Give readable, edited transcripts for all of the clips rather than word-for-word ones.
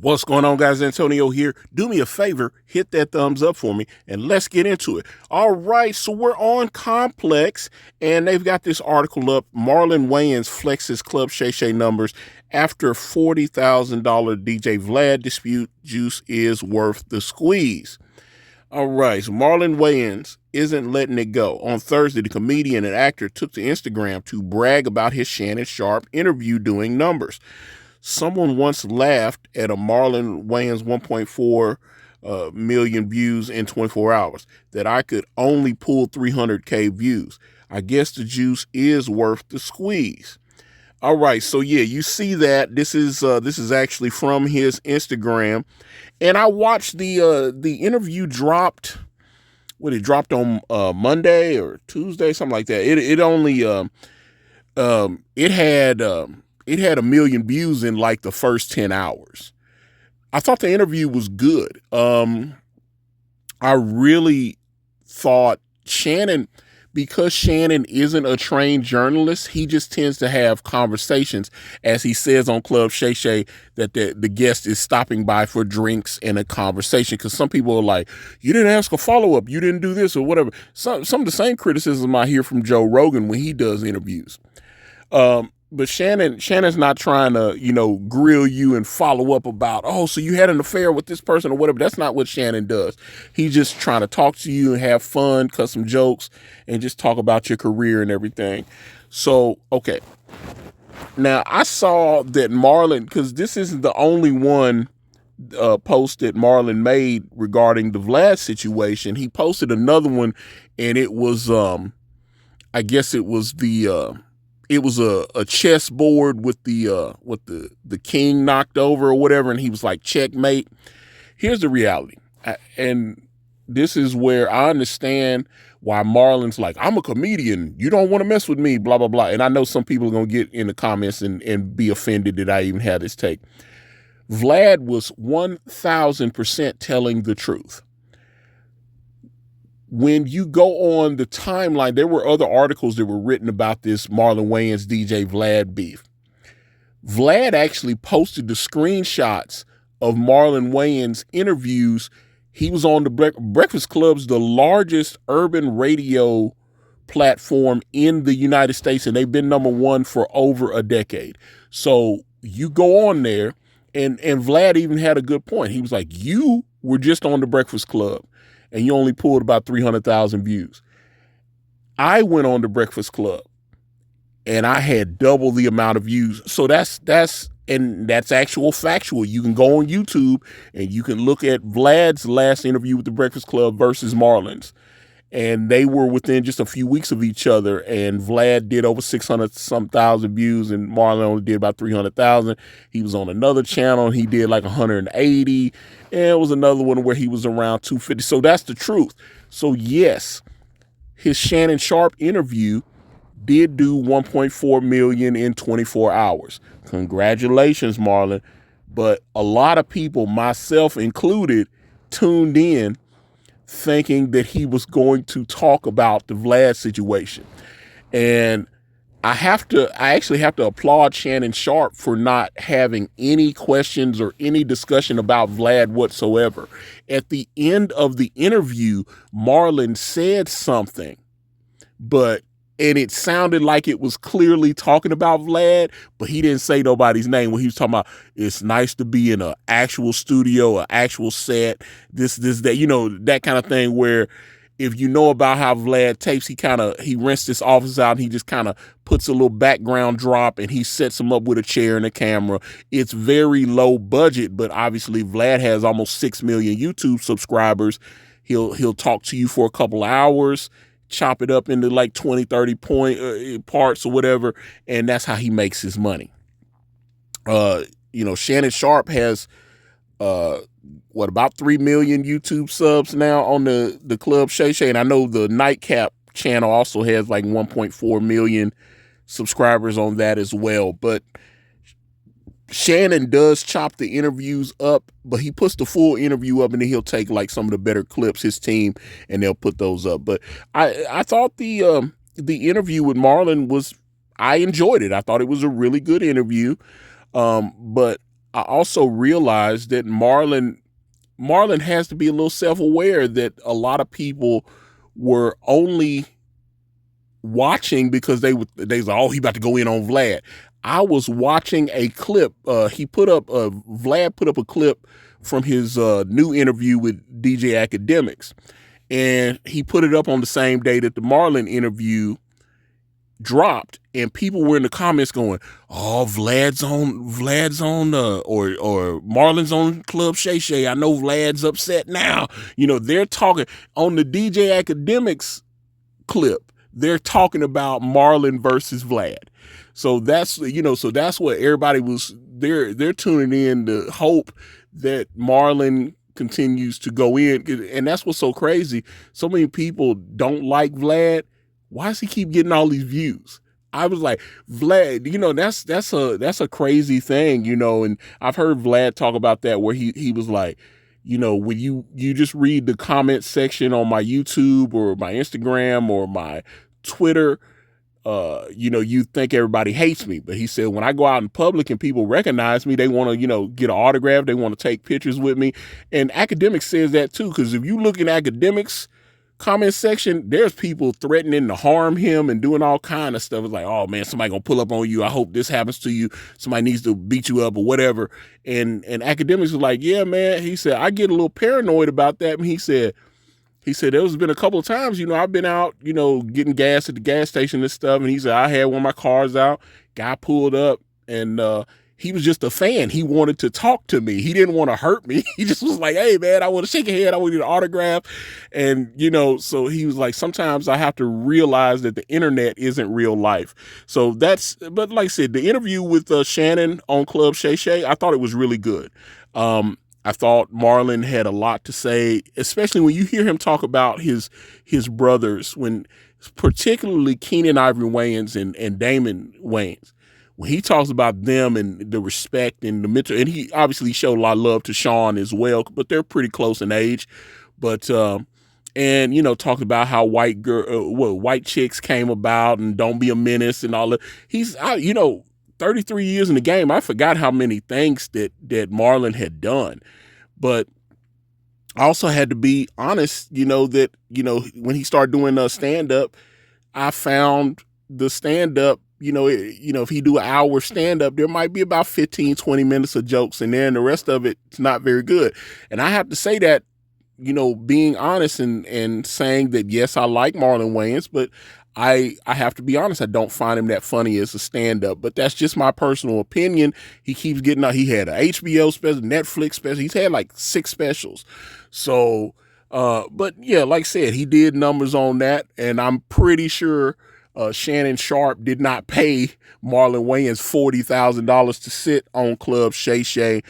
What's going on, guys? Antonio here. Do me a favor, hit that thumbs up for me, and let's get into it. All right, so we're on Complex, and they've got this article up. Marlon Wayans flexes Club Shay Shay numbers after $40,000 DJ Vlad dispute. Juice is worth the squeeze. All right, so Marlon Wayans isn't letting it go. On Thursday, the comedian and actor took to Instagram to brag about his Shannon Sharpe interview doing numbers. Someone once laughed at a Marlon Wayans 1.4 million views in 24 hours, that I could only pull 300K views. I guess the juice is worth the squeeze. All right, so yeah, you see that this is actually from his Instagram, and I watched the interview dropped. It dropped on Monday or Tuesday, something like that. It only it had 1 million views in like the first 10 hours. I thought the interview was good. I really thought Shannon, because Shannon isn't a trained journalist, he just tends to have conversations, as he says on Club Shay Shay, that the guest is stopping by for drinks and a conversation. Because some people are like, you didn't ask a follow-up, you didn't do this or whatever. Some of the same criticism I hear from Joe Rogan when he does interviews. But Shannon's not trying to, grill you and follow up about, oh, so you had an affair with this person or whatever. That's not what Shannon does. He's just trying to talk to you and have fun, cut some jokes, and just talk about your career and everything. So, okay. Now, I saw that Marlon, because this isn't the only one post that Marlon made regarding the Vlad situation. He posted another one, and it was, I guess it was it was a chessboard with the king knocked over or whatever, and he was like, checkmate. Here's the reality, and this is where I understand why Marlon's like, I'm a comedian, you don't want to mess with me, blah, blah, blah. And I know some people are going to get in the comments and be offended that I even had this take. Vlad was 1,000% telling the truth. When you go on the timeline, there were other articles that were written about this Marlon Wayans DJ Vlad beef. Vlad actually posted the screenshots of Marlon Wayans interviews. He was on the Breakfast Club's the largest urban radio platform in the United States, and they've been number one for over a decade. So you go on there, and Vlad even had a good point. He was like, you were just on the Breakfast Club, and you only pulled about 300,000 views. I went on the Breakfast Club, and I had double the amount of views. So that's actual factual. You can go on YouTube, and you can look at Vlad's last interview with the Breakfast Club versus Marlon's. And they were within just a few weeks of each other, and Vlad did over 600-some thousand views, and Marlon only did about 300,000. He was on another channel, and he did like 180, and it was another one where he was around 250. So that's the truth. So yes, his Shannon Sharpe interview did do 1.4 million in 24 hours. Congratulations, Marlon. But a lot of people, myself included, tuned in thinking that he was going to talk about the Vlad situation. And I actually have to applaud Shannon Sharpe for not having any questions or any discussion about Vlad whatsoever. At the end of the interview, Marlon said something, and it sounded like it was clearly talking about Vlad, but he didn't say nobody's name. When he was talking about, it's nice to be in an actual studio, an actual set, this, that, that kind of thing, where if you know about how Vlad tapes, he rents this office out, and he just kind of puts a little background drop, and he sets him up with a chair and a camera. It's very low budget, but obviously Vlad has almost 6 million YouTube subscribers. He'll talk to you for a couple hours, chop it up into like 20, 30 parts or whatever, and that's how he makes his money. Shannon Sharpe has about 3 million YouTube subs now on the Club Shay Shay, and I know the Nightcap channel also has like 1.4 million subscribers on that as well. But Shannon does chop the interviews up, but he puts the full interview up, and then he'll take like some of the better clips, his team, and they'll put those up. But I thought the interview with Marlon I enjoyed it. I thought it was a really good interview. But I also realized that Marlon has to be a little self-aware that a lot of people were only watching because they was like, oh, he about to go in on Vlad. I was watching a clip. Vlad put up a clip from his new interview with DJ Academics, and he put it up on the same day that the Marlon interview dropped, and people were in the comments going, "Oh, Vlad's on, or Marlon's on Club Shay Shay. I know Vlad's upset now." You know, they're talking on the DJ Academics clip. They're talking about Marlon versus Vlad. So that's, so that's what everybody was, they're tuning in to hope that Marlon continues to go in. And that's what's so crazy. So many people don't like Vlad. Why does he keep getting all these views? I was like, Vlad, that's a crazy thing, and I've heard Vlad talk about that, where he was like, when you just read the comment section on my YouTube or my Instagram or my Twitter, you think everybody hates me. But he said, when I go out in public and people recognize me, they want to, get an autograph. They want to take pictures with me. And Academics says that too, because if you look in Academics comment section, there's people threatening to harm him and doing all kind of stuff. It's like, oh man, somebody gonna pull up on you. I hope this happens to you. Somebody needs to beat you up or whatever. And Academics was like, yeah, man. He said, I get a little paranoid about that. And he said there's been a couple of times, I've been out, getting gas at the gas station and stuff. And he said, I had one of my cars out, guy pulled up, and he was just a fan. He wanted to talk to me. He didn't want to hurt me. He just was like, hey man, I want to shake your hand. I want to get an autograph. And, so he was like, sometimes I have to realize that the internet isn't real life. So but like I said, the interview with Shannon on Club Shay Shay, I thought it was really good. I thought Marlon had a lot to say, especially when you hear him talk about his brothers, when particularly Keenan Ivory Wayans and Damon Wayans. When he talks about them and the respect and the mentor, and he obviously showed a lot of love to Sean as well, but they're pretty close in age. But talked about how white chicks came about and don't be a menace and all that. He's 33 years in the game. I forgot how many things that Marlon had done, but I also had to be honest. That when he started doing stand up, I found the stand up. If he do an hour stand up, there might be about 15, 20 minutes of jokes in there, and the rest of it's not very good. And I have to say that, being honest and saying that, yes, I like Marlon Wayans, but I have to be honest, I don't find him that funny as a stand-up, but that's just my personal opinion. He keeps getting out. He had an HBO special, Netflix special. He's had like 6 specials. So, but yeah, like I said, he did numbers on that, and I'm pretty sure Shannon Sharp did not pay Marlon Wayans $40,000 to sit on Club Shay Shay.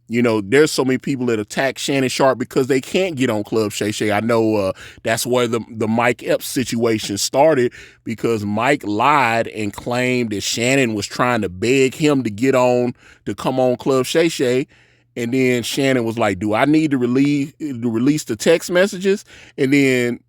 There's so many people that attack Shannon Sharp because they can't get on Club Shay Shay. I know that's where the Mike Epps situation started, because Mike lied and claimed that Shannon was trying to beg him to come on Club Shay Shay. And then Shannon was like, do I need to release the text messages? And then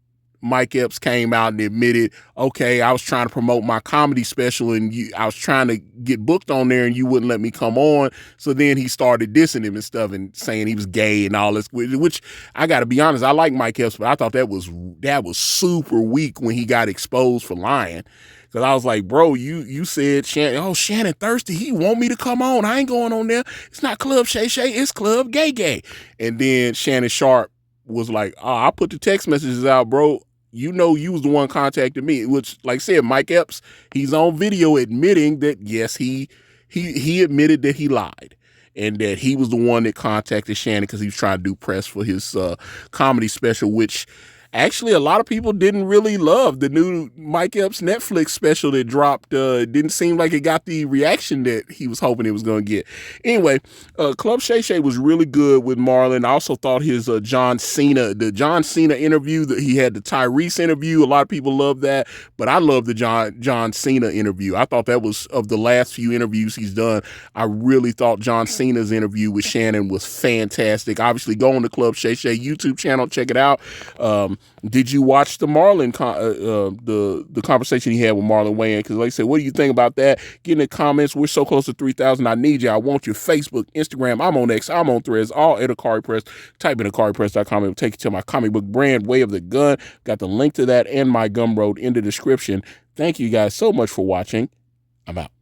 Mike Epps came out and admitted, okay, I was trying to promote my comedy special and I was trying to get booked on there and you wouldn't let me come on. So then he started dissing him and stuff and saying he was gay and all this, which I got to be honest, I like Mike Epps, but I thought that was super weak when he got exposed for lying. Because I was like, bro, you said Shannon thirsty. He want me to come on. I ain't going on there. It's not Club Shay Shay. It's Club Gay Gay. And then Shannon Sharp was like, I put the text messages out, bro. You was the one contacting me, which, like I said, Mike Epps, he's on video admitting that, yes, he admitted that he lied and that he was the one that contacted Shannon because he was trying to do press for his comedy special, which actually a lot of people didn't really love. The new Mike Epps Netflix special that dropped didn't seem like it got the reaction that he was hoping it was going to get. Anyway, Club Shay Shay was really good with Marlon. I also thought his John Cena interview, that he had the Tyrese interview, a lot of people love that, but I love the John Cena interview. I thought that was, of the last few interviews he's done, I really thought John Cena's interview with Shannon was fantastic. Obviously, go on the Club Shay Shay YouTube channel, check it out. Did you watch the the conversation he had with Marlon Wayans? Because like I said, what do you think about that? Get in the comments. We're so close to 3,000. I need you. I want your Facebook, Instagram. I'm on X. I'm on Threads. All at Akari Press. Type in AkariPress.com. It will take you to my comic book brand, Way of the Gun. Got the link to that and my Gumroad in the description. Thank you guys so much for watching. I'm out.